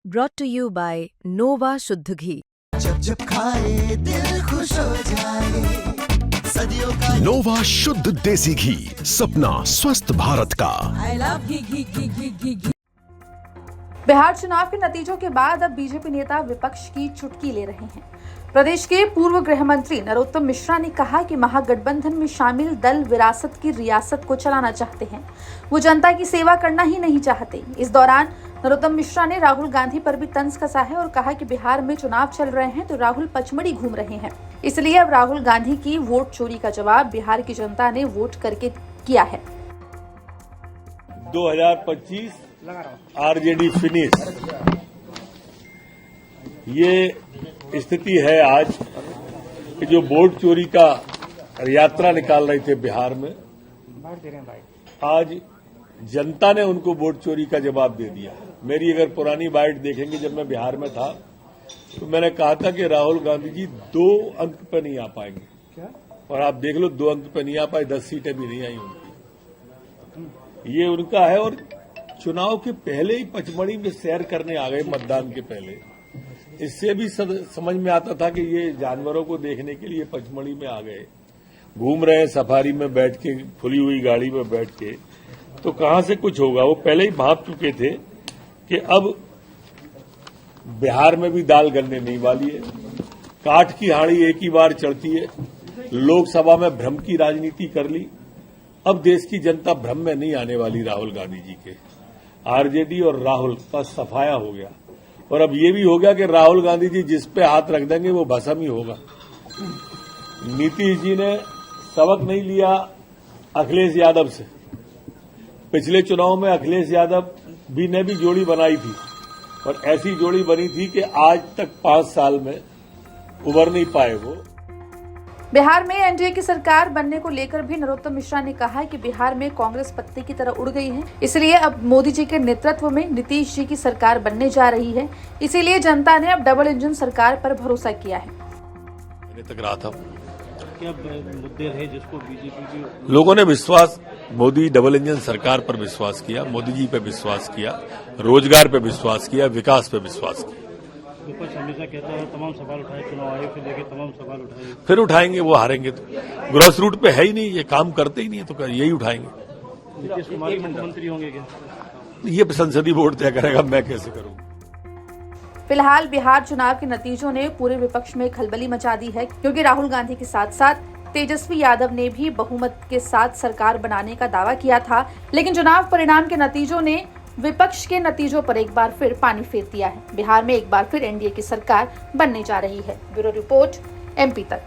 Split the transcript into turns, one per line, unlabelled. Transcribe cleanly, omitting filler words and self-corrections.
brought to you by Nova शुद्ध घी।
जब जब खाए दिल खुश हो जाए, सदियों का
नोवा शुद्ध देसी घी, सपना स्वस्थ भारत का।
I love घी।
बिहार चुनाव के नतीजों के बाद अब बीजेपी नेता विपक्ष की चुटकी ले रहे हैं। प्रदेश के पूर्व गृह मंत्री नरोत्तम मिश्रा ने कहा कि महागठबंधन में शामिल दल विरासत की रियासत को चलाना चाहते हैं, वो जनता की सेवा करना ही नहीं चाहते। इस दौरान नरोत्तम मिश्रा ने राहुल गांधी पर भी तंज कसा है और कहा कि बिहार में चुनाव चल रहे हैं तो राहुल पचमढ़ी घूम रहे हैं, इसलिए अब राहुल गांधी की वोट चोरी का जवाब बिहार की जनता ने वोट करके किया है।
2025 आरजेडी फिनिश, ये स्थिति है आज कि जो वोट चोरी का यात्रा निकाल रहे थे बिहार में, आज जनता ने उनको वोट चोरी का जवाब दे दिया। मेरी अगर पुरानी बाइट देखेंगे, जब मैं बिहार में था तो मैंने कहा था कि राहुल गांधी जी 2 अंक पे नहीं आ पाएंगे, और आप देख लो 2 अंक पे नहीं आ पाए, 10 सीटें भी नहीं आई उनकी। ये उनका है। और चुनाव के पहले ही पचमढ़ी में सैर करने आ गए, मतदान के पहले। इससे भी समझ में आता था कि ये जानवरों को देखने के लिए पचमढ़ी में आ गए, घूम रहे हैं सफारी में बैठ के, खुली हुई गाड़ी में बैठ के, तो कहां से कुछ होगा। वो पहले ही भाप चुके थे कि अब बिहार में भी दाल गलने नहीं वाली है। काठ की हाड़ी एक ही बार चढ़ती है। लोकसभा में भ्रम की राजनीति कर ली, अब देश की जनता भ्रम में नहीं आने वाली राहुल गांधी जी के। आरजेडी और राहुल का सफाया हो गया, और अब ये भी हो गया कि राहुल गांधी जी जिस पे हाथ रख देंगे वो भस्म ही होगा। नीतीश जी ने सबक नहीं लिया अखिलेश यादव से। पिछले चुनाव में अखिलेश यादव ने भी जोड़ी बनाई थी, और ऐसी जोड़ी बनी थी कि आज तक 5 साल में उभर नहीं पाए वो।
बिहार में एनडीए की सरकार बनने को लेकर भी नरोत्तम मिश्रा ने कहा कि बिहार में कांग्रेस पत्ते की तरह उड़ गई है, इसलिए अब मोदी जी के नेतृत्व में नीतीश जी की सरकार बनने जा रही है, इसीलिए जनता ने अब डबल इंजन सरकार पर भरोसा किया है।
तक रहा था क्या मुद्दे रहे जिसको बीजेपी की लोगों ने विश्वास, मोदी डबल इंजन सरकार पर विश्वास किया, मोदी जी पे विश्वास किया, रोजगार पे विश्वास किया, विकास पे विश्वास किया।
विपक्ष हमेशा कहता है तमाम सवाल उठाए, चुनाव आयोग से लेकर तमाम सवाल उठाए,
फिर उठाएंगे। वो हारेंगे तो ग्रास रूट पे है ही नहीं, ये काम करते ही नहीं है, तो यही उठाएंगे।
नीतीश कुमार ही मुख्यमंत्री होंगे क्या?
ये संसदीय बोर्ड तय करेगा, मैं कैसे करूं।
फिलहाल बिहार चुनाव के नतीजों ने पूरे विपक्ष में खलबली मचा दी है, क्योंकि राहुल गांधी के साथ साथ तेजस्वी यादव ने भी बहुमत के साथ सरकार बनाने का दावा किया था, लेकिन चुनाव परिणाम के नतीजों ने विपक्ष के नतीजों पर एक बार फिर पानी फेर दिया है। बिहार में एक बार फिर एनडीए की सरकार बनने जा रही है। ब्यूरो रिपोर्ट, MP तक।